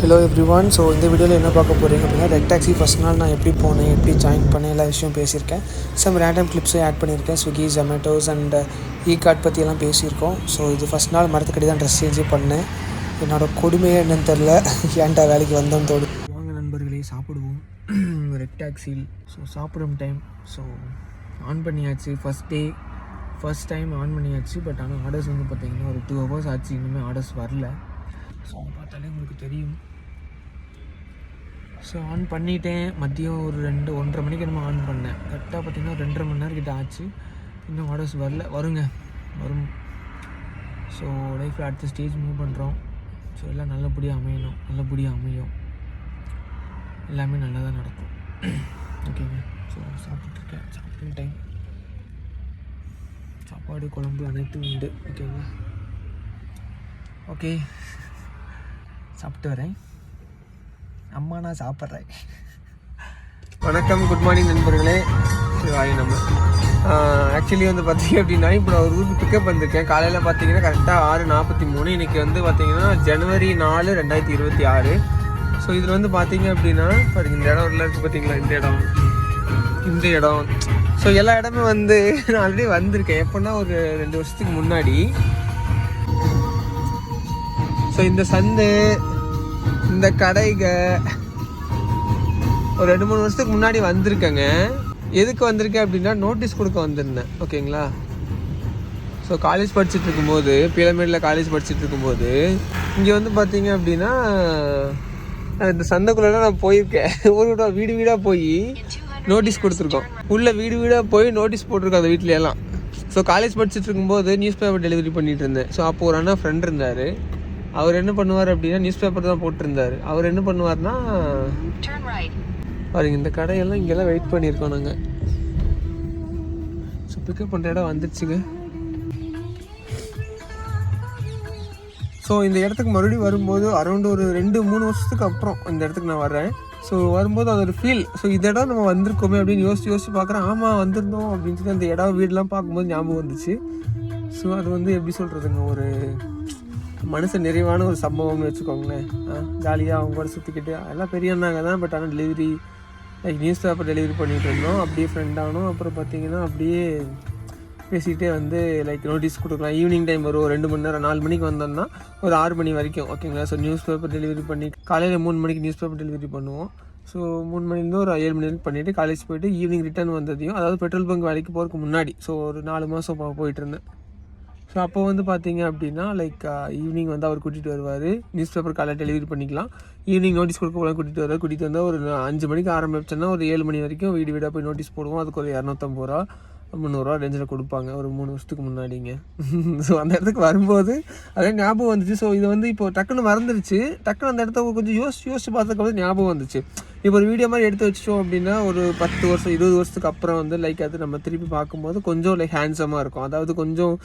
Hello everyone. So இந்த வீடியோவில் என்ன பார்க்க போகிறீங்க அப்படின்னா, ரெட் டாக்ஸி ஃபஸ்ட் நாள் நான் எப்படி போனேன், எப்படி ஜாயின் பண்ணேன், எல்லா விஷயம் பேசியிருக்கேன். சம் ரேண்டம் கிளிப்ஸும் ஆட் பண்ணியிருக்கேன். ஸ்விக்கி, ஜொமேட்டோஸ் அண்ட் கார்ட் பற்றியெல்லாம் பேசியிருக்கோம். ஸோ இது ஃபஸ்ட் நாள் மரத்துக்கடி தான் ட்ரெஸ் சேஞ்சே பண்ணேன். என்னோடய கொடுமையே என்னன்னு தெரில, ஏன்டா வேலைக்கு வந்தோன்னு தோடு. வாங்க நண்பர்களே, சாப்பிடுவோம் ரெட் டாக்ஸியில். ஸோ சாப்பிடும் டைம். ஸோ ஆன் பண்ணியாச்சு. ஃபஸ்ட் டைம் ஆன் பண்ணியாச்சு. பட் ஆனால் ஆர்டர்ஸ் வந்து பார்த்திங்கன்னா ஒரு 2 hours ஆச்சு, இன்னுமே ஆர்டர்ஸ் வரல. ஸோ பார்த்தாலே உங்களுக்கு தெரியும். ஸோ ஆன் பண்ணிட்டேன். மதியம் ஒரு 1:30 மணிக்கு நம்ம ஆன் பண்ணேன். கரெக்டாக பார்த்திங்கன்னா 2.5 மணி நேரம் கிட்ட ஆச்சு. இன்னும் ஆர்டர்ஸ் வரல. வரும். ஸோ லைஃப்பில் அடுத்த ஸ்டேஜ் மூவ் பண்ணுறோம். ஸோ எல்லாம் நல்லபடியாக அமையும். எல்லாமே நல்லா தான் நடக்கும். ஓகேங்க. ஸோ சாப்பிட்டுருக்கேன். சாப்பிட்டு டைம். சாப்பாடு குழம்பு அனைத்தும் உண்டு. ஓகேங்க. ஓகே, சாப்பிட்டு வரேன். அம்மா நான் சாப்பிட்றேன். வணக்கம், குட் மார்னிங் நண்பர்களே. நம்ம ஆக்சுவலி வந்து பார்த்தீங்க அப்படின்னா, இப்போ நான் ஒரு ஊருக்கு பிக்கப் வந்திருக்கேன். காலையில் பார்த்தீங்கன்னா கரெக்டாக 6:43. இன்றைக்கி வந்து பார்த்தீங்கன்னா January 4, 2026. ஸோ இதில் வந்து பார்த்தீங்க அப்படின்னா பாருங்க, இந்த இடம் எல்லாம் இருக்குது பார்த்தீங்களா, இந்த இடம். ஸோ எல்லா இடமே வந்து நான் ஆல்ரெடி வந்திருக்கேன். எப்போன்னா ஒரு 2 வருஷத்துக்கு முன்னாடி. ஸோ இந்த சந்து, இந்த கடைக ஒரு 2-3 வருஷத்துக்கு முன்னாடி வந்திருக்கேங்க. எதுக்கு வந்திருக்கேன் அப்படின்னா, நோட்டீஸ் கொடுக்க வந்திருந்தேன். ஓகேங்களா. ஸோ காலேஜ் படிச்சுட்டு இருக்கும்போது, பிளமேடில் காலேஜ் படிச்சுட்டு இருக்கும்போது இங்கே வந்து பார்த்தீங்க அப்படின்னா இந்த சந்தைக்குள்ளெல்லாம் நான் போயிருக்கேன். ஒரு வீடாக போய் நோட்டீஸ் கொடுத்துருக்கோம். உள்ளே வீடாக போய் நோட்டீஸ் போட்டிருக்கோம் அந்த வீட்லையெல்லாம். ஸோ காலேஜ் படிச்சுட்டு இருக்கும்போது நியூஸ் பேப்பர் டெலிவரி பண்ணிகிட்டு இருந்தேன். ஸோ அப்போ ஒரு அண்ணா ஃப்ரெண்ட் இருந்தார். அவர் என்ன பண்ணுவார் அப்படின்னா, நியூஸ் பேப்பர் தான் போட்டிருந்தார். அவர் என்ன பண்ணுவார்னா, பாருங்க இந்த கடையெல்லாம் இங்கெல்லாம் வெயிட் பண்ணியிருக்கோம் நாங்கள். ஸோ பிக்கப் பண்ணுற இடம் வந்துடுச்சுங்க. ஸோ இந்த இடத்துக்கு மறுபடியும் வரும்போது அரௌண்ட் ஒரு 2-3 வருஷத்துக்கு அப்புறம் இந்த இடத்துக்கு நான் வர்றேன். ஸோ வரும்போது அது ஒரு ஃபீல். ஸோ இந்த இடம் நம்ம வந்திருக்கோமே அப்படின்னு யோசிச்சு பார்க்குறேன். ஆமாம் வந்திருந்தோம் அப்படின்னு சொல்லி அந்த இடம் வீடெலாம் பார்க்கும்போது ஞாபகம் வந்துச்சு. ஸோ அது வந்து எப்படி சொல்கிறதுங்க, ஒரு மனசு நிறைவான ஒரு சம்பவம்னு வச்சுக்கோங்களேன். ஜாலியாக அவங்க கூட சுற்றிக்கிட்டு எல்லாம் பெரிய அண்ணாங்க தான். பட் ஆனால் delivery like news paper delivery பண்ணிகிட்டு இருந்தோம். அப்படியே ஃப்ரெண்ட் ஆனோம். அப்புறம் பார்த்தீங்கன்னா அப்படியே பேசிக்கிட்டே வந்து லைக் நோட்டீஸ் கொடுக்கலாம். ஈவினிங் டைம் வரும், 2 மணி நேரம். 4 மணிக்கு வந்தோம்னா ஒரு 6 மணி வரைக்கும். ஓகேங்களா. ஸோ நியூஸ் பேப்பர் டெலிவரி பண்ணி காலையில் 3 மணிக்கு நியூஸ் பேப்பர் டெலிவரி பண்ணுவோம். ஸோ 3 மணிலேருந்து ஒரு 7 மணி வரைக்கும் பண்ணிவிட்டு காலேஜ் போய்ட்டு ஈவினிங் ரிட்டர்ன் வந்ததையும், அதாவது பெட்ரோல் பங்க் வேலைக்கு போகிறதுக்கு முன்னாடி. ஸோ ஒரு 4 மாதம் போயிட்டு இருந்தேன். ஸோ அப்போ வந்து பார்த்தீங்க அப்படின்னா லைக் ஈவினிங் வந்து அவர் கூட்டிகிட்டு வருவார். நியூஸ் பேப்பர் காலையில் டெலிவரி பண்ணிக்கலாம். ஈவினிங் நோட்டீஸ் கொடுக்க போல கூட்டிகிட்டு வந்தால் ஒரு 5 மணிக்கு ஆரம்பிச்சோன்னா ஒரு 7 மணி வரைக்கும் வீடாக போய் நோட்டீஸ் போடுவோம். அதுக்கு ஒரு 250 ரூபா 300 ரேஞ்சில் கொடுப்பாங்க. ஒரு 3 வருஷத்துக்கு முன்னாடிங்க. ஸோ அந்த இடத்துக்கு வரும்போது அதே ஞாபகம் வந்துச்சு. ஸோ இது வந்து இப்போ டக்குன்னு மறந்துடுச்சு. டக்குன்னு அந்த இடத்த கொஞ்சம் யோசிச்சு பார்த்ததுக்கு ஞாபகம் வந்துச்சு. இப்போ ஒரு வீடியோ மாதிரி எடுத்து வச்சிட்டோம் அப்படின்னா ஒரு 10 வருஷம் 20 வருஷத்துக்கு அப்புறம் வந்து லைக் அது நம்ம திருப்பி பார்க்கும்போது கொஞ்சம் லைக் ஹேண்ட்ஸமாக இருக்கும். அதாவது கொஞ்சம்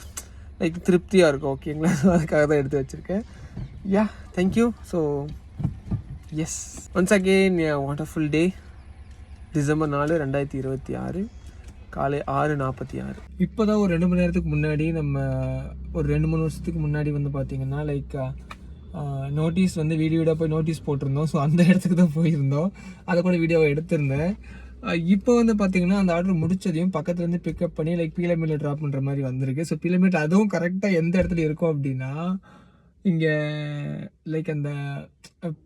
லைக் திருப்தியாக இருக்கும். ஓகேங்களா. ஸோ அதுக்காக தான் எடுத்து வச்சுருக்கேன். Yeah, thank you. So yes, once again wonderful day. December 4, 2026 காலை 6:46. இப்போ தான் ஒரு 2 மணி நேரத்துக்கு முன்னாடி நம்ம ஒரு 2-3 வருஷத்துக்கு முன்னாடி வந்து பார்த்திங்கன்னா லைக் நோட்டீஸ் வந்து வீடாக போய் நோட்டீஸ் போட்டிருந்தோம். ஸோ அந்த இடத்துக்கு தான் போயிருந்தோம். அதை கூட வீடியோவை எடுத்திருந்தேன். இப்போ வந்து பார்த்திங்கன்னா அந்த ஆர்டர் முடிச்சதையும் பக்கத்துலேருந்து பிக்கப் பண்ணி லைக் பீலமேடில் ட்ராப் பண்ணுற மாதிரி வந்திருக்கு. ஸோ பீலமேட் அதுவும் கரெக்டாக எந்த இடத்துல இருக்கும் அப்படின்னா, இங்கே லைக் அந்த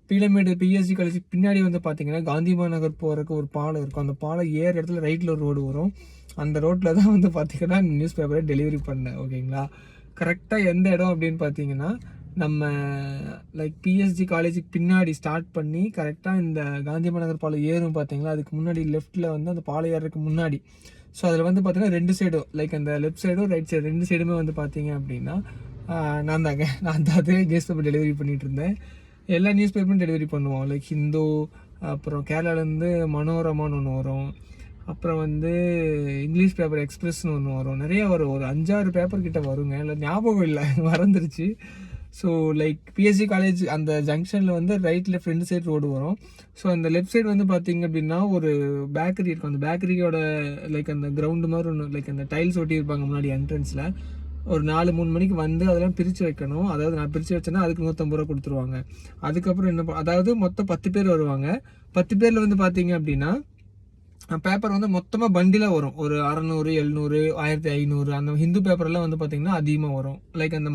பீலமேடு பிஎஸ்சி காலேஜ் பின்னாடி வந்து பார்த்தீங்கன்னா காந்திமா நகர் போகிறதுக்கு ஒரு பாலம் இருக்கும். அந்த பாலம் ஏற இடத்துல ரைட்டில் ஒரு ரோடு வரும். அந்த ரோட்டில் தான் வந்து பார்த்திங்கன்னா நியூஸ் பேப்பரை டெலிவரி பண்ணேன். ஓகேங்களா. கரெக்டாக எந்த இடம் அப்படின்னு பார்த்தீங்கன்னா, நம்ம லைக் பிஎஸ்ஜி காலேஜுக்கு பின்னாடி ஸ்டார்ட் பண்ணி கரெக்டாக இந்த காந்திமா நகர் பாலம் ஏறும் பார்த்தீங்களா, அதுக்கு முன்னாடி லெஃப்ட்டில் வந்து அந்த பாலம் ஏறதுக்கு முன்னாடி. ஸோ அதில் வந்து பார்த்திங்கன்னா 2 சைடும் லைக் அந்த லெஃப்ட் சைடும் ரைட் சைடு 2 சைடுமே வந்து பார்த்தீங்க அப்படின்னா நான் தான் அதே நியூஸ் பேப்பர் டெலிவரி பண்ணிகிட்டு இருந்தேன். எல்லா நியூஸ் பேப்பரும் டெலிவரி பண்ணுவோம். லைக் ஹிந்து, அப்புறம் கேரளாலேருந்து மனோரமான்னு ஒன்று வரும், அப்புறம் வந்து இங்கிலீஷ் பேப்பர் எக்ஸ்பிரஸ்னு ஒன்று வரும். நிறைய வரும், ஒரு 5-6 பேப்பர் கிட்ட வருங்க. இல்லை ஞாபகம் இல்லை, மறந்துருச்சு. ஸோ லைக் பிஎஸ்சி காலேஜ் அந்த ஜங்ஷனில் வந்து ரைட் லெஃப்ட் 2 சைடு ரோடு வரும். ஸோ அந்த லெஃப்ட் சைடு வந்து பார்த்திங்க அப்படின்னா ஒரு பேக்கரி இருக்கும். அந்த பேக்கரியோட லைக் அந்த கிரவுண்டு மாதிரி ஒன்று லைக் அந்த டைல்ஸ் ஒட்டியிருப்பாங்க முன்னாடி என்ட்ரன்ஸில். ஒரு 4-3 மணிக்கு வந்து அதெல்லாம் பிரித்து வைக்கணும். அதாவது நான் பிரித்து வச்சேன்னா அதுக்கு 150 ரூபா கொடுத்துருவாங்க. அதுக்கப்புறம் என்ன அதாவது மொத்தம் 10 பேர் வருவாங்க. 10 பேரில் வந்து பார்த்தீங்க அப்படின்னா பேப்பர் வந்து மொத்தமாக பண்டிலாக வரும். ஒரு 600, 700, 1500 அந்த ஹிந்து பேப்பர்லாம் வந்து பார்த்திங்கன்னா அதிகமாக வரும். லைக் அந்த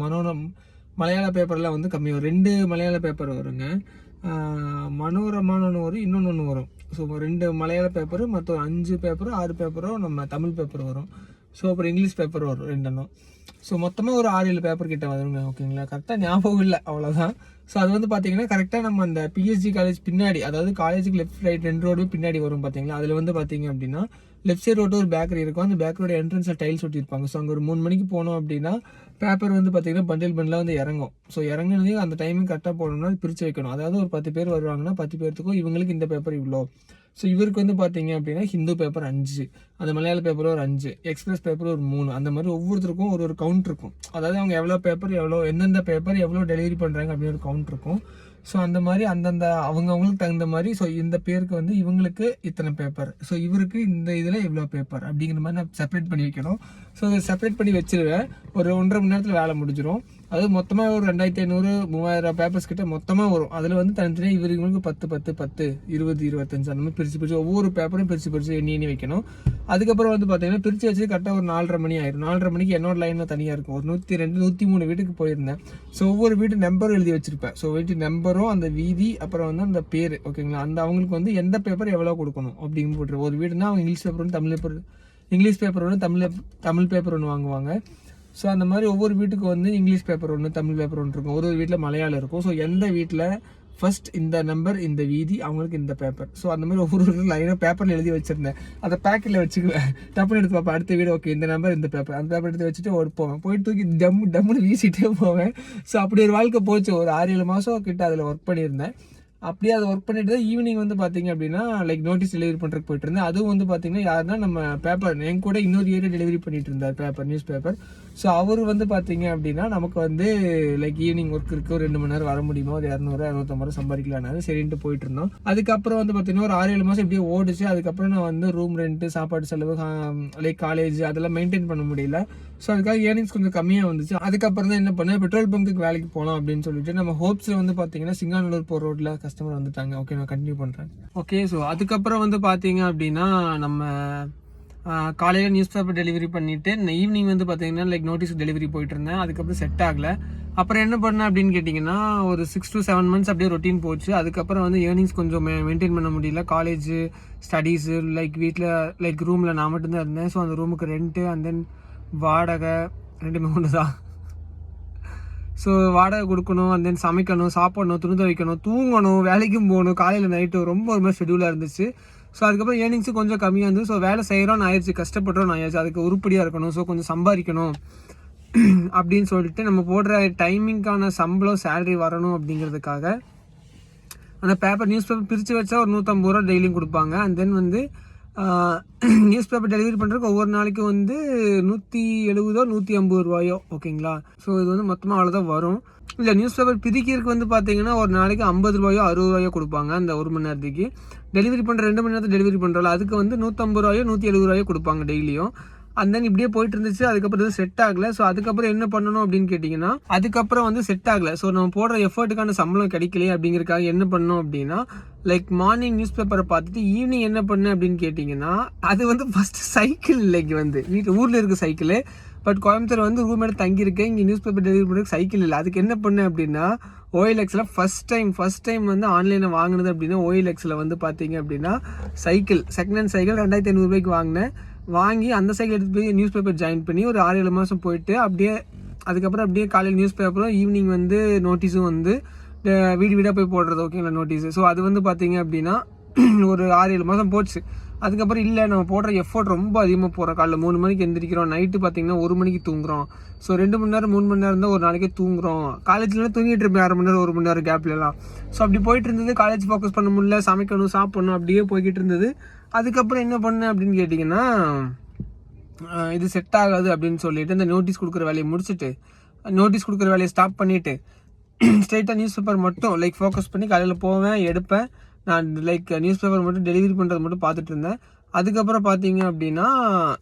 மலையாள பேப்பர்லாம் வந்து கம்மி வரும். 2 மலையாள பேப்பர் வருங்க. மனோரமானு வரும், இன்னொன்று ஒன்று வரும். ஸோ 2 மலையாள பேப்பரு, மற்ற 5 பேப்பரோ 6 பேப்பரோ நம்ம தமிழ் பேப்பர் வரும். ஸோ அப்புறம் இங்கிலீஷ் பேப்பர் வரும் 2. ஸோ மொத்தமாக ஒரு 6-7 பேப்பர் கிட்ட வருங்க. ஓகேங்களா, கரெக்டாக ஞாபகம் இல்லை, அவ்வளோதான். ஸோ அது வந்து பார்த்தீங்கன்னா கரெக்டாக நம்ம அந்த பிஎஸ்ஜி காலேஜ் பின்னாடி, அதாவது காலேஜுக்கு லெஃப்ட் ரைட் 2 ரோடு பின்னாடி வரும் பார்த்தீங்களா. அதில் வந்து பார்த்தீங்க அப்படின்னா லெஃப்ட் சைடு ரோட்டு ஒரு பேக்கரி இருக்கும். அந்த பேக்கரியோட என்ட்ரன்ஸில் டைல்ஸ் ஒட்டியிருப்பாங்க. ஸோ அங்கே ஒரு 3 மணிக்கு போனோம் அப்படின்னா பேப்பர் வந்து பார்த்தீங்கன்னா பண்டில் வந்து இறங்கும். ஸோ இறங்குனதே அந்த டைமிங் கரெக்டாக போகணும்னா பிரித்து வைக்கணும். அதாவது ஒரு 10 பேர் வருவாங்கன்னா 10 பேர்த்துக்கும் இவங்களுக்கு இந்த பேப்பர் இவ்வளோ. ஸோ இவருக்கு வந்து பார்த்தீங்க அப்படின்னா ஹிந்து பேப்பர் 5, அந்த மலையாள பேப்பர் ஒரு 5, எக்ஸ்பிரஸ் பேப்பர் ஒரு 3, அந்த மாதிரி ஒவ்வொருத்தருக்கும் ஒரு கவுண்ட் இருக்கும். அதாவது அவங்க எவ்வளோ பேப்பர் எந்தெந்த பேப்பர் எவ்வளோ டெலிவரி பண்ணுறாங்க அப்படின்னு ஒரு கவுண்ட் இருக்கும். ஸோ அந்த மாதிரி அந்தந்த அவங்களுக்கு தகுந்த மாதிரி, ஸோ இந்த பேருக்கு வந்து இவங்களுக்கு இத்தனை பேப்பர், ஸோ இவருக்கு இந்த இதில் இவ்வளோ பேப்பர் அப்படிங்கிற மாதிரி நான் செப்பரேட் பண்ணி வைக்கணும். ஸோ அதை செப்பரேட் பண்ணி வச்சிருவேன். ஒரு 1.5 மணி நேரத்தில் வேலை முடிஞ்சிடும். அது மொத்தமாக ஒரு 2500, 3000 பேப்பர்ஸ் கிட்ட மொத்தமாக வரும். அதில் வந்து தனித்தனியாக இவங்களுக்கு 10, 10, 10, 20, 25 அந்த மாதிரி பிரித்து ஒவ்வொரு பேப்பரும் பிரித்து எண்ணி வைக்கணும். அதுக்கப்புறம் வந்து பார்த்தீங்கன்னா பிரித்து வச்சு கரெக்டாக ஒரு 4:30 மணி ஆயிடும். 4:30 மணிக்கு என்னோட லைனில் தனியாக இருக்கும். ஒரு 102, 103 வீட்டுக்கு போயிருந்தேன். ஸோ ஒவ்வொரு வீட்டு நம்பரும் எழுதி வச்சிருப்பேன். ஸோ வீட்டு நம்பரும் அந்த வீதி அப்புறம் வந்து அந்த பேர், ஓகேங்களா, அந்த அவங்களுக்கு வந்து எந்த பேப்பர் எவ்வளோ கொடுக்கணும் அப்படின்னு போட்டுரு. ஒரு வீடுனா அவங்க இங்கிலீஷ் பேப்பர் ஒன்று, தமிழ் பேப்பர், இங்கிலீஷ் பேப்பர் ஒன்று, தமிழ் பேப்பர் ஒன்று வாங்குவாங்க. ஸோ அந்த மாதிரி ஒவ்வொரு வீட்டுக்கு வந்து இங்கிலீஷ் பேப்பர் ஒன்று, தமிழ் பேப்பர் ஒன்று இருக்கும். ஒரு வீட்டில் மலையாளம் இருக்கும். ஸோ எந்த வீட்டில் ஃபர்ஸ்ட் இந்த நம்பர், இந்த வீதி, அவங்களுக்கு இந்த பேப்பர். ஸோ அந்த மாதிரி ஒவ்வொரு லைனாக பேப்பரில் எழுதி வச்சிருந்தேன். அதை பேக்கெட்டில் வச்சுக்குவேன். டப்புன்னு எடுத்து பார்ப்பேன். அடுத்த வீடு ஓகே இந்த நம்பர் இந்த பேப்பர், அந்த பேப்பர் எடுத்து வச்சுட்டு போவேன். போயிட்டு தூக்கி டம்முன்னு வீசிட்டே போவேன். ஸோ அப்படி ஒரு வாழ்க்கை போச்சு. ஒரு 6-7 மாதம் கிட்ட அதில் ஒர்க் பண்ணியிருந்தேன். அப்படியே அதை ஒர்க் பண்ணிட்டு தான் ஈவினிங் வந்து பார்த்தீங்க அப்படின்னா லைக் நோட்டீஸ் டெலிவரி பண்ணுறதுக்கு போயிட்டு இருந்தேன். அதுவும் வந்து பார்த்தீங்கன்னா யாருன்னா நம்ம பேப்பர் என் கூட இன்னொரு ஏரியா டெலிவரி பண்ணிட்டு இருந்தார் பேப்பர், நியூஸ் பேப்பர். ஸோ அவர் வந்து பார்த்தீங்க அப்படின்னா நமக்கு வந்து லைக் ஈவினிங் ஒர்க் இருக்குது, ஒரு 2 மணி நேரம் வர முடியுமா, ஒரு 200, 250 சம்பாதிக்கலான்னு சரின்ட்டு போயிட்டு இருந்தோம். அதுக்கப்புறம் வந்து பார்த்தீங்கன்னா ஒரு 6-7 மாதம் இப்படியே ஓடிச்சு. அதுக்கப்புறம் நான் வந்து ரூம் ரெண்ட்டு, சாப்பாடு செலவு, லைக் காலேஜ் அதெல்லாம் மெயின்டைன் பண்ண முடியல. ஸோ அதுக்காக ஏர்னிங்ஸ் கொஞ்சம் கம்மியாக வந்துச்சு. அதுக்கப்புறம் தான் என்ன பண்ணேன், பெட்ரோல் பங்க்குக்கு வேலைக்கு போகலாம் அப்படின்னு சொல்லிட்டு நம்ம ஹோப்ஸில் வந்து பார்த்தீங்கன்னா சிங்காநல்லூர் போகிற ரோட்டில் கஸ்டமர் வந்துட்டாங்க. ஓகே, நான் கண்டினியூ பண்ணுறேன். ஓகே, ஸோ அதுக்கப்புறம் வந்து பார்த்தீங்க அப்படின்னா நம்ம காலையில் நியூஸ் பேப்பர் டெலிவரி பண்ணிவிட்டு ஈவினிங் வந்து பார்த்தீங்கன்னா லைக் நோட்டீஸ் டெலிவரி போயிட்டு இருந்தேன். அதுக்கப்புறம் செட் ஆகலை. அப்புறம் என்ன பண்ணேன் அப்படின்னு கேட்டிங்கன்னா ஒரு 6 to 7 months அப்படியே ரொட்டீன் போச்சு. அதுக்கப்புறம் வந்து ஏர்னிங்ஸ் கொஞ்சம் மெயின்டைன் பண்ண முடியல. காலேஜ் ஸ்டடீஸு, லைக் வீட்டில் லைக் ரூமில் நான் மட்டும்தான் இருந்தேன். ஸோ அந்த ரூமுக்கு ரெண்ட்டு அண்ட் தென் வாடகை 2மே ஒன்று தான். ஸோ வாடகை கொடுக்கணும், அண்ட் தென் சமைக்கணும், சாப்பிடணும், துணி துவைக்கணும், தூங்கணும், வேலைக்கும் போகணும், காலையில் நைட்டு ரொம்ப ஒரு மாதிரி ஷெடியூலாக இருந்துச்சு. ஸோ அதுக்கப்புறம் ஏர்னிங்ஸும் கொஞ்சம் கம்மியாக இருந்துச்சு. ஸோ வேலை செய்கிறோன்னு ஆயிடுச்சு, கஷ்டப்படுறோன்னு ஆயிடுச்சு. அதுக்கு உருப்படியாக இருக்கணும், ஸோ கொஞ்சம் சம்பாதிக்கணும் அப்படின்னு சொல்லிட்டு நம்ம போடுற டைமிங்கான சம்பளம் சேலரி வரணும் அப்படிங்கிறதுக்காக அந்த பேப்பர் நியூஸ் பேப்பர் பிரித்து வச்சா ஒரு 150 ரூபா டெய்லியும் கொடுப்பாங்க. அண்ட் தென் வந்து நியூஸ் பேப்பர் டெலிவரி பண்ணுறதுக்கு ஒவ்வொரு நாளைக்கும் வந்து 170 150 ரூபாயோ, ஓகேங்களா. ஸோ இது வந்து மொத்தமாக அவ்வளோதான் வரும். இல்லை, நியூஸ் பேப்பர் பிரிக்கிறதுக்கு வந்து பார்த்தீங்கன்னா ஒரு நாளைக்கு 50 ரூபாயோ 60 ரூபாயோ கொடுப்பாங்க. அந்த 1 மணி நேரத்துக்கு டெலிவரி பண்ணுற 2 மணி நேரத்தை டெலிவரி பண்ணுறோம்ல, அதுக்கு வந்து 150 ரூபாயோ 170 ரூபாயோ கொடுப்பாங்க டெய்லியும். அண்ட் தென் இப்படியே போயிட்டு இருந்துச்சு. அதுக்கப்புறம் எதுவும் செட் ஆகலை. ஸோ அதுக்கப்புறம் என்ன பண்ணணும் அப்படின்னு கேட்டிங்கன்னா அதுக்கப்புறம் வந்து செட் ஆகலை. ஸோ நம்ம போடுற எஃபர்ட்டுக்கான சம்பளம் கிடைக்கலையே அப்படிங்கிறதுக்காக என்ன பண்ணோம் அப்படின்னா லைக் மார்னிங் நியூஸ் பேப்பரை பார்த்துட்டு ஈவினிங் என்ன பண்ணேன் அப்படின்னு கேட்டிங்கன்னா அது வந்து ஃபஸ்ட்டு சைக்கிள் இல்லைக்கு வந்து ஊரில் இருக்க சைக்கிளு. பட் கோயம்புத்தூர் வந்து ரூம் எடுத்து தங்கியிருக்கேன். இங்கே நியூஸ் பேப்பர் டெலிவரி பண்ணுறதுக்கு சைக்கிள் இல்லை. அதுக்கு என்ன பண்ணேன் அப்படின்னா OLXல ஃபஸ்ட் டைம் வந்து ஆன்லைனில் வாங்கினது அப்படின்னா OLXல வந்து பார்த்தீங்க அப்படின்னா சைக்கிள், செகண்ட் ஹேண்ட் சைக்கிள் 2500 ரூபாய்க்கு வாங்கினேன். வாங்கி அந்த சைக்கிள் எடுத்து போய் நியூஸ் பேப்பர் ஜாயின் பண்ணி ஒரு 6-7 மாதம் போயிட்டு அப்படியே அதுக்கப்புறம் அப்படியே காலையில் நியூஸ் பேப்பரும் ஈவினிங் வந்து நோட்டீஸும் வந்து வீடாக போய் போடுறது, ஓகேங்களா, நோட்டீஸு. ஸோ அது வந்து பார்த்தீங்க அப்படின்னா ஒரு 6-7 மாதம் போச்சு. அதுக்கப்புறம் இல்லை, நம்ம போடுற எஃபோர்ட் ரொம்ப அதிகமாக போகிறோம். காலைல 3 மணிக்கு எந்திரிக்கிறோம், நைட்டு பார்த்தீங்கன்னா 1 மணிக்கு தூங்குறோம். ஸோ 2 மணி நேரம் 3 மணி நேரம் தான் ஒரு நாளைக்கே தூங்குறோம். காலேஜ்லாம் தூங்கிட்டு இருப்பேன் 1/2 மணி நேரம் 1 மணி நேரம் கேப்லலாம். ஸோ அப்படி போயிட்டு இருந்தது. காலேஜ் ஃபோக்கஸ் பண்ண முடியல, சமைக்கணும், சாப்பிடணும், அப்படியே போய்கிட்டு இருந்தது. அதுக்கப்புறம் என்ன பண்ணேன் அப்படின்னு கேட்டிங்கன்னா இது செட் ஆகாது அப்படின்னு சொல்லிட்டு இந்த நோட்டீஸ் கொடுக்குற வேலையை முடிச்சுட்டு நோட்டீஸ் கொடுக்குற வேலையை ஸ்டாப் பண்ணிவிட்டு ஸ்ட்ரெயிட்டாக நியூஸ் பேப்பர் மட்டும் லைக் ஃபோக்கஸ் பண்ணி காலையில் போவேன், எடுப்பேன். நான் லைக் நியூஸ் பேப்பர் மட்டும் டெலிவரி பண்ணுறது மட்டும் பார்த்துட்டு இருந்தேன். அதுக்கப்புறம் பார்த்தீங்க அப்படின்னா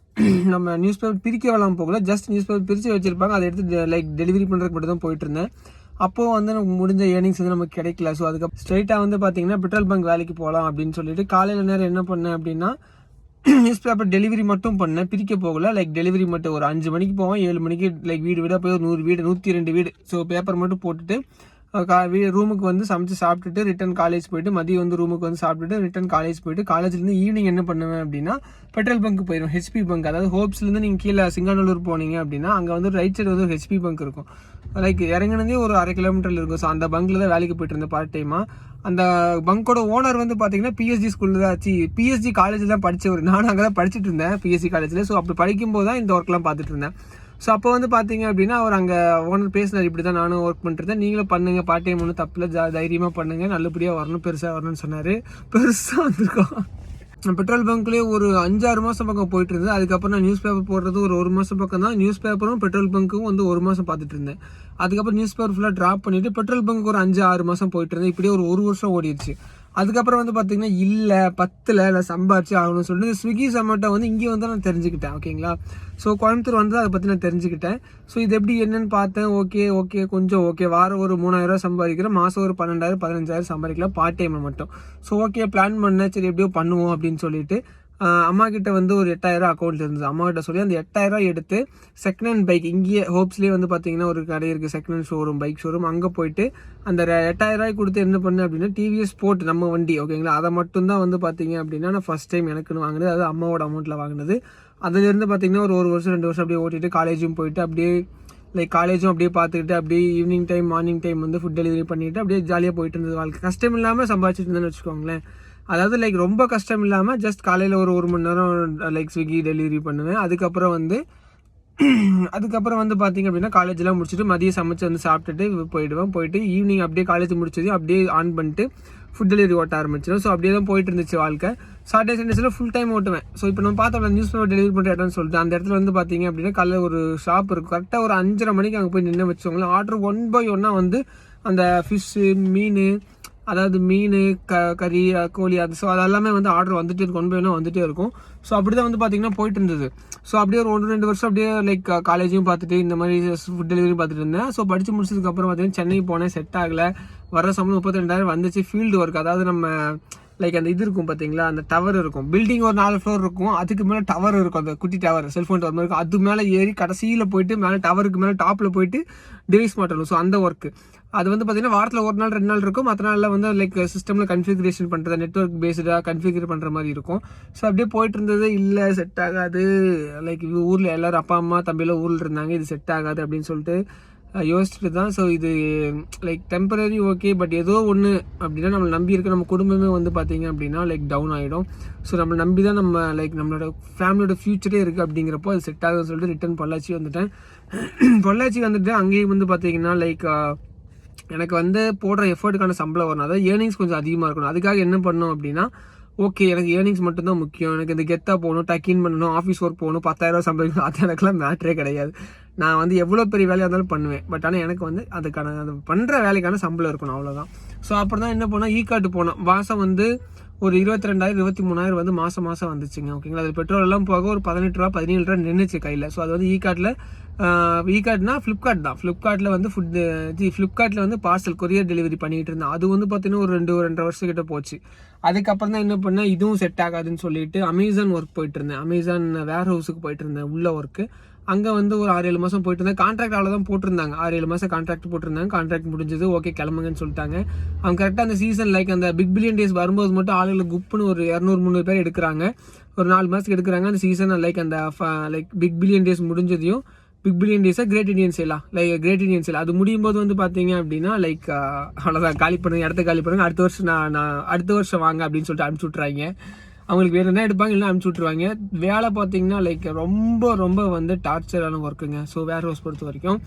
நம்ம நியூஸ் பேப்பர் பிரிக்க வேணாம் போகல, ஜஸ்ட் நியூஸ் பேப்பர் பிரித்து வச்சுருப்பாங்க, அதை எடுத்து லைக் டெலிவரி பண்ணுறதுக்கு மட்டும் தான் போயிட்டு இருந்தேன். அப்போது வந்து நமக்கு முடிஞ்ச ஏர்னிங்ஸ் வந்து நமக்கு கிடைக்கல. ஸோ அதுக்கப்புறம் ஸ்ட்ரைட்டாக வந்து பார்த்தீங்கன்னா பெட்ரோல் பங்க் வேலைக்கு போகலாம் அப்படின்னு சொல்லிட்டு காலையில் நேரம் என்ன பண்ணேன் அப்படின்னா நியூஸ் பேப்பர் டெலிவரி மட்டும் பண்ணேன், பிரிக்க போகல. லைக் டெலிவரி மட்டும் ஒரு 5 மணிக்கு போவேன், 7 மணிக்கு லைக் வீடு வீடாக போய் ஒரு 100 வீடு 102 வீடு. ஸோ பேப்பர் மட்டும் போட்டுட்டு ரூமுக்கு வந்து சமைச்சு சாப்பிட்டுட்டு ரிட்டன் காலேஜ் போயிட்டு, மதியம் வந்து ரூமுக்கு வந்து சாப்பிட்டுட்டு ரிட்டன் காலேஜ் போயிட்டு, காலேஜ்லேருந்து ஈவினிங் என்ன பண்ணுவேன் அப்படின்னா பெட்ரோல் பங்க் போயிடும். ஹெச்பி பங்க், அதாவது ஹோப்ஸ்லேருந்து நீங்கள் கீழே சிங்காநல்லூர் போனீங்க அப்படின்னா அங்கே வந்து ரைட் சைடு வந்து ஒரு ஹெச்பி பங்க் இருக்கும். லைக் இறங்கினதே ஒரு 1/2 கிலோமீட்டரில் இருக்கும். ஸோ அந்த பங்க்கில் தான் வேலைக்கு போயிட்டு இருந்தேன் பார்ட் டைமாக. அந்த பங்கோட ஓனர் வந்து பார்த்தீங்கன்னா பிஎஸ்ஜி ஸ்கூலில் தான் ஆச்சு, பிஎஸ்ஜி காலேஜில் தான் படித்தவர். நானும் அங்கே தான் படிச்சுட்டு இருந்தேன் பிஎஸ்சி காலேஜில். ஸோ அப்படி படிக்கும்போது தான் இந்த ஒர்க்லாம் பார்த்துட்டு இருந்தேன். ஸோ அப்போ வந்து பார்த்தீங்க அப்படின்னா அவர் அங்கே ஓனர் பேசினார், இப்படி தான் நானும் ஒர்க் பண்ணிட்டுருந்தேன், நீங்களும் பண்ணுங்கள், பார்ட் டைம் ஒன்றும் தப்பில், தைரியமாக பண்ணுங்கள், நல்லபடியாக வரணும், பெருசாக வரணும்னு சொன்னார். பெருசாக வந்திருக்கோம். பெட்ரோல் பங்க்லேயே ஒரு 5-6 மாதம் பக்கம் போயிட்டு இருந்தது. அதுக்கப்புறம் நான் நியூஸ் பேப்பர் போடுறது ஒரு 1 மாதம் பக்கம் தான். நியூஸ் பேப்பரும் பெட்ரோல் பங்க்கும் வந்து 1 மாதம் பார்த்துட்டு இருந்தேன். அதுக்கப்புறம் நியூஸ் பேப்பர் ஃபுல்லாக ட்ராப் பண்ணிவிட்டு பெட்ரோல் பங்க் ஒரு 5-6 மாதம் போயிட்டு இருந்தேன். இப்படியே ஒரு 1 வருஷம் ஓடிடுச்சு. அதுக்கப்புறம் வந்து பார்த்தீங்கன்னா இல்லை 10ல் நான் சம்பாரிச்சு ஆகணும்னு சொல்லிட்டு ஸ்விக்கி ஜொமேட்டோ வந்து இங்கே வந்து நான் தெரிஞ்சுக்கிட்டேன். ஓகேங்களா, ஸோ கோயம்புத்தூர் வந்து அதை பற்றி நான் தெரிஞ்சுக்கிட்டேன். ஸோ இது எப்படி என்னன்னு பார்த்தேன். ஓகே கொஞ்சம் ஓகே, வாரம் ஒரு 3000 சம்பாதிக்கிறேன், மாதம் ஒரு 12,000-15,000 சம்பாதிக்கலாம் பார்ட் டைமில் மட்டும். ஸோ ஓகே பிளான் பண்ணேன், சரி எப்படியோ பண்ணுவோம் அப்படின்னு சொல்லிட்டு அம்மா கிட்ட வந்து ஒரு 8,000 அக்கௌண்ட் இருந்தது. அம்மா கிட்ட சொல்லி அந்த 8,000 எடுத்து செகண்ட் ஹேண்ட் பைக், இங்கேயே ஹோப்ஸ்லேயே வந்து பார்த்தீங்கன்னா ஒரு கடை இருக்குது, second hand showroom, bike showroom, அங்கே போயிட்டு அந்த 8,000 கொடுத்து என்ன பண்ணேன் அப்படின்னா டிவிஎஸ் ஸ்போர்ட் நம்ம வண்டி, ஓகேங்களா, அதை மட்டும்தான் வந்து பார்த்தீங்க அப்படின்னா நான் ஃபஸ்ட் டைம் எனக்குன்னு வாங்கினது, அது அம்மாவோட அமௌண்ட்டில் வாங்கினது. அதுலேருந்து பார்த்தீங்கன்னா ஒரு 1 வருஷம் 2 வருஷம் அப்படியே ஓட்டிட்டு காலேஜும் போயிட்டு அப்படியே லைக் காலேஜும் அப்படியே பார்த்துக்கிட்டு அப்படியே ஈவினிங் டைம் மார்னிங் டைம் வந்து ஃபுட் டெலிவரி பண்ணிவிட்டு அப்படியே ஜாலியாக போயிட்டு இருந்தது வாழ்க்கை. கஷ்டம் இல்லாமல் சம்பாதிச்சிட்டு இருந்தேன்னு வச்சுக்கோங்களேன். அதாவது லைக் ரொம்ப கஷ்டம் இல்லாமல் ஜஸ்ட் காலையில் ஒரு 1 மணி நேரம் லைக் ஸ்விக்கி டெலிவரி பண்ணுவேன். அதுக்கப்புறம் வந்து பார்த்தீங்க அப்படின்னா காலேஜெலாம் முடிச்சுட்டு மதியம் சமைச்சு வந்து சாப்பிட்டுட்டு போயிட்டு ஈவினிங் அப்படியே காலேஜ் முடிச்சதையும் அப்படியே ஆன் பண்ணிட்டு ஃபுட் டெலிவரி ஓட்ட ஆரம்பிச்சிடும். ஸோ அப்படியே தான் போயிட்டு இருந்துச்சு வாழ்க்கை. சாட்டர்டே சண்டேஸில் ஃபுல் டைம் ஓட்டுவேன். ஸோ இப்போ நம்ம பார்த்தோம்னா நியூஸ் பேப்பர் டெலிவரி பண்ணுற இடம்னு சொல்லிட்டு அந்த இடத்துல வந்து பார்த்தீங்க அப்படின்னா காலையில் ஒரு ஷாப் இருக்கும். கரெக்டாக ஒரு 5:30 மணிக்கு அங்கே போய் நின்று வச்சவங்களேன் ஆர்டர் 1 by 1 வந்து அந்த ஃபிஷ்ஷு, மீன், அதாவது மீன், கறி, கோழி, அது ஸோ அதெல்லாமே வந்து ஆர்டர் வந்துட்டு இருக்கும், 1 by 1 வந்துட்டே இருக்கும். ஸோ அப்படி தான் வந்து பார்த்தீங்கன்னா போயிட்டு இருந்தது. ஸோ அப்படியே ஒரு 1-2 வருஷம் அப்படியே லைக் காலேஜையும் பார்த்துட்டு இந்த மாதிரி ஃபுட் டெலிவரி பார்த்துட்டு இருந்தேன். ஸோ படித்து முடிச்சதுக்கப்புறம் பார்த்தீங்கன்னா சென்னை போனேன், செட் ஆகலை. வர சம்பளம் 32,000 வந்துச்சு. ஃபீல்டு ஒர்க், அதாவது நம்ம லைக் அந்த இது இருக்கும் பார்த்தீங்களா, அந்த டவர் இருக்கும், பில்டிங் ஒரு 4 ஃப்ளோர் இருக்கும், அதுக்கு மேலே டவர் இருக்கும், அந்த குட்டி டவர், செல்ஃபோன் டவர் மாதிரி இருக்கும், அது மேலே ஏறி கடைசியில் போயிட்டு மேலே டவருக்கு மேலே டாப்பில் போயிட்டு டிவைஸ் மாட்டணும். ஸோ அந்த ஒர்க்கு அது வந்து பார்த்தீங்கன்னா வாரத்தில் 1 நாள் 2 நாள் இருக்கும், மற்ற நாளில் வந்து லைக் சிஸ்டமில் கன்ஃபிகரேஷன் பண்ணுறது, நெட்ஒர்க் பேஸ்டாக கன்ஃபிகர் பண்ணுற மாதிரி இருக்கும். ஸோ அப்படியே போயிட்டு இருந்தது. இல்லை செட் ஆகாது, லைக் ஊரில் எல்லோரும் அப்பா அம்மா தம்பியெல்லாம் ஊரில் இருந்தாங்க, இது செட் ஆகாது அப்படின்னு சொல்லிட்டு யோசிச்சுட்டு தான். ஸோ இது லைக் டெம்பரரி ஓகே, பட் ஏதோ ஒன்று அப்படின்னா நம்மளை நம்பி இருக்க நம்ம குடும்பமே வந்து பார்த்தீங்க அப்படின்னா லைக் டவுன் ஆகிடும். ஸோ நம்மளை நம்பி தான் நம்ம லைக் நம்மளோட ஃபேமிலியோட ஃப்யூச்சரே இருக்குது. அப்படிங்கிறப்போ அது செட் ஆகுதுன்னு சொல்லிட்டு ரிட்டன் பொள்ளாச்சி வந்துட்டேன். பொள்ளாச்சி வந்துட்டு அங்கேயும் வந்து பார்த்தீங்கன்னா லைக் எனக்கு வந்து போடுற எஃபர்ட்டுக்கான சம்பளம் வரணும், அதாவது ஏர்னிங்ஸ் கொஞ்சம் அதிகமாக இருக்கணும். அதுக்காக என்ன பண்ணணும் அப்படின்னா ஓகே எனக்கு ஏர்னிங்ஸ் மட்டும்தான் முக்கியம், எனக்கு இந்த கெத்தாக போகணும், டக்கின் பண்ணணும், ஆஃபீஸ் ஒர்க் போகணும், 10,000 சம்பளம், அது எனக்குலாம் மேட்ரே கிடையாது. நான் வந்து எவ்வளோ பெரிய வேலையாக இருந்தாலும் பண்ணுவேன், பட் ஆனால் எனக்கு வந்து அதுக்கான அது பண்ணுற வேலைக்கான சம்பளம் இருக்கணும், அவ்வளோதான். ஸோ அப்புறம் தான் என்ன பண்ணால் கார்டு போனோம். மாதம் வந்து ஒரு 22,000 23,000 வந்து மாதம் வந்துச்சுங்க, ஓகேங்களா. அது பெட்ரோல் எல்லாம் போக ஒரு 18 ரூபா 17 ரூபா நின்றுச்சு கையில். ஸோ அது வந்து கார்டுனா ஃப்ளிப்கார்ட் தான். ஃப்ளிப்கார்ட்டில் வந்து ஃப்ளிப்கார்ட்டில் வந்து பார்சல் கொரியர் டெலிவரி பண்ணிகிட்டு இருந்தேன். அது வந்து பார்த்தீங்கன்னா ஒரு 2-2.5 வருஷத்துக்கிட்ட போச்சு. அதுக்கப்புறம் தான் என்ன பண்ணேன், இதுவும் செட் ஆகாதுன்னு சொல்லிட்டு அமேசான் ஒர்க் போயிட்டு இருந்தேன். அமேசான் வேர் ஹவுஸுக்கு போயிட்டு இருந்தேன், உள்ள ஒர்க்கு. அங்கே வந்து ஒரு 6-7 மாதம் போயிட்டு இருந்தேன். கான்ட்ராக்ட் அவ்வளோ தான் போட்டிருந்தாங்க, 6-7 மாதம் கான்ட்ராக்ட் போட்டிருந்தாங்க. கான்ட்ராக்ட் முடிஞ்சது, ஓகே கிளம்புங்கன்னு சொல்லிட்டாங்க. அவங்க கரெக்டாக அந்த சீசன் லைக் அந்த பிக் பில்லியன் டேஸ் வரும்போது மட்டும் ஆளுகளை குப்புன்னு ஒரு 200-300 பேர் எடுக்கிறாங்க, ஒரு 4 மாதத்துக்கு எடுக்கிறாங்க. அந்த சீசன் லைக் அந்த லைக் பிக் பில்லியன் டேஸ் முடிஞ்சதையும், பிக் பில்லியன் டேஸாக கிரேட் இண்டியன் சேலா, லைக் கிரேட் இண்டியன் சேல் அது முடியும் போது வந்து பார்த்தீங்க அப்படின்னா லைக் அவ்வளோதான், காலி பண்ணுங்க, இடத்த காலி பண்ணுங்க, அடுத்த வருஷம் வாங்க அப்படின்னு சொல்லிட்டு அனுப்பிச்சி விட்றாங்க. அவங்களுக்கு வேறு என்ன எடுப்பாங்க, இல்லை அனுப்பிச்சி விட்ருவாங்க. வேலை பார்த்தீங்கன்னா லைக் ரொம்ப வந்து டார்ச்சரான ஒர்க்குங்க. ஸோ வேர் ஹவுஸ் பொறுத்த வரைக்கும்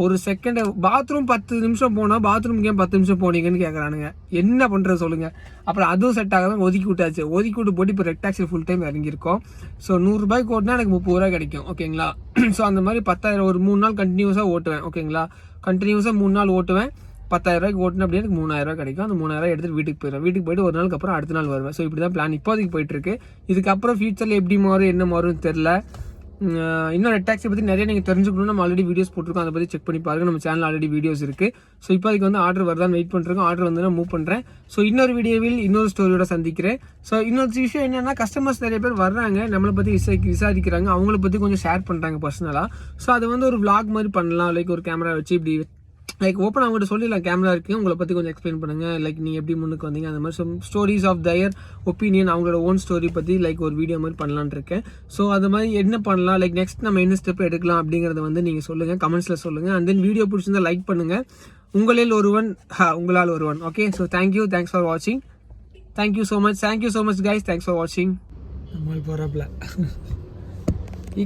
ஒரு செகண்ட் பாத்ரூம் 10 நிமிஷம் போனால் பாத்ரூமுக்கு ஏன் 10 நிமிஷம் போனீங்கன்னு கேட்குறானுங்க. என்ன பண்ணுறது சொல்லுங்கள். அப்புறம் அதுவும் செட் ஆகாதான் ஒதுக்கி விட்டாச்சு. ஒதுக்கி விட்டு போட்டு இப்போ ரெக்டாக்ஸில் ஃபுல் டைம் இறங்கியிருக்கோம். ஸோ 100 ரூபாய்க்கு ஓட்டினா எனக்கு 30 ரூபா கிடைக்கும், ஓகேங்களா. ஸோ அந்த மாதிரி 10,000 ஒரு 3 நாள் கண்டினியூஸாக ஓட்டுவேன், ஓகேங்களா. கண்டினியூஸாக 3 நாள் ஓட்டுவேன். 10,000 ஓட்டினா அப்படியே எனக்கு 3,000 கிடைக்கும். அந்த 3,000 எடுத்துகிட்டு வீட்டுக்கு போயிடுவேன். வீட்டுக்கு போயிட்டு ஒரு நாளுக்கு அப்புறம் அடுத்த நாள் வருவேன். ஸோ இப்படி தான் பிளான் இப்போதைக்கு போயிட்டுருக்கு. இதுக்கப்புறம் ஃபியூச்சரில் எப்படி மாறும் என்ன மாறும்னு தெரில. இன்னும் ரெட் டாக்ஸி பற்றி நிறைய நீங்கள் தெரிஞ்சுக்கணும். நம்ம ஆல்ரெடி வீடியோஸ் போட்டிருக்கோம், அதை பற்றி செக் பண்ணி பாருங்கள். நம்ம சேனல் ஆல்ரெடி வீடியோஸ் இருக்குது. ஸோ இப்போதைக்கு வந்து ஆர்டர் வருதான்னு வெயிட் பண்ணிருக்கோம். ஆர்டர் வந்து நான் மூவ் பண்ணுறேன். ஸோ இன்னொரு வீடியோவில் இன்னொரு ஸ்டோரியோட சந்திக்கிறேன். ஸோ இன்னொரு விஷயம் என்னென்னா, கஸ்டமர்ஸ் நிறைய பேர் வர்றாங்க, நம்மளை பற்றி விசாரிக்கிறாங்க, அவங்கள பற்றி கொஞ்சம் ஷேர் பண்ணுறாங்க பர்சனலாக. ஸோ அது வந்து ஒரு vlog மாதிரி பண்ணலாம். லைக் ஒரு கேமரா வச்சு இப்படி லைக் ஓப்பன் அவங்ககிட்ட சொல்லிடலாம், கேமரா இருக்குது, உங்களை பற்றி கொஞ்சம் எக்ஸ்பிளைன் பண்ணுங்கள், லைக் நீங்கள் எப்படி முன்னுக்கு வந்தீங்க, அந்த மாதிரி ஸ்டோரிஸ் ஆஃப் தயர் ஒப்பீனியன், அவங்களோட ஓன் ஸ்டோரி பற்றி லைக் ஒரு வீடியோ மாதிரி பண்ணலான்னு இருக்கேன். ஸோ அது மாதிரி என்ன பண்ணலாம், லைக் நெக்ஸ்ட் நம்ம என்ன ஸ்டெப் எடுக்கலாம் அப்படிங்கிறத வந்து நீங்கள் சொல்லுங்கள், கமெண்ட்ஸில் சொல்லுங்கள். அண்ட் தென் வீடியோ பிடிச்சிருந்தா லைக் பண்ணுங்கள். உங்களால் ஒருவன். ஓகே, ஸோ தேங்க்ஸ் ஃபார் வாட்சிங். Thank you so much guys, thanks for வாட்சிங். நம்ம போகிறாப்ல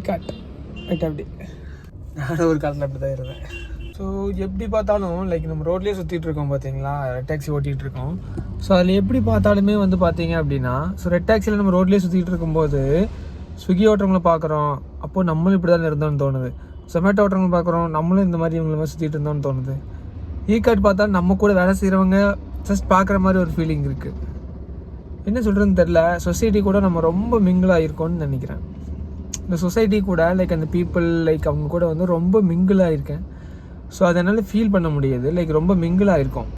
காட் ரைட் அப்படி நானும் ஒரு காலத்தில் அப்படி தான் இருந்தேன். ஸோ எப்படி பார்த்தாலும் லைக் நம்ம ரோட்லேயே சுற்றிட்டு இருக்கோம் பார்த்தீங்களா, ரெட் டாக்ஸி ஓட்டிகிட்டு இருக்கோம். ஸோ அதில் எப்படி பார்த்தாலுமே வந்து பார்த்தீங்க அப்படின்னா, ஸோ ரெட் டாக்ஸியில் நம்ம ரோட்லேயே சுற்றிட்டு இருக்கும்போது ஸ்விக்கி ஓட்டுறவங்களை பார்க்குறோம், அப்போது நம்மளும் இப்படி தான் இருந்தோம்னு தோணுது. சொமேட்டோ ஓட்டுறவங்களை பார்க்குறோம், நம்மளும் இந்த மாதிரி இவங்களை மாதிரி சுற்றிட்டு இருந்தோம்னு தோணுது. கார்டு பார்த்தா நம்ம கூட வேலை செய்கிறவங்க ஜஸ்ட் பார்க்குற மாதிரி ஒரு ஃபீலிங் இருக்குது. என்ன சொல்கிறதுன்னு தெரில. சொசைட்டி கூட நம்ம ரொம்ப மிங்கிளாக இருக்கோம்னு நினைக்கிறேன். இந்த சொசைட்டி கூட லைக் அந்த பீப்புள் லைக் அவங்க கூட வந்து ரொம்ப மிங்கிளாக இருக்கேன். ஸோ அதனால் ஃபீல் பண்ண முடியாது, லைக் ரொம்ப மிங்கிளாக இருக்கும்.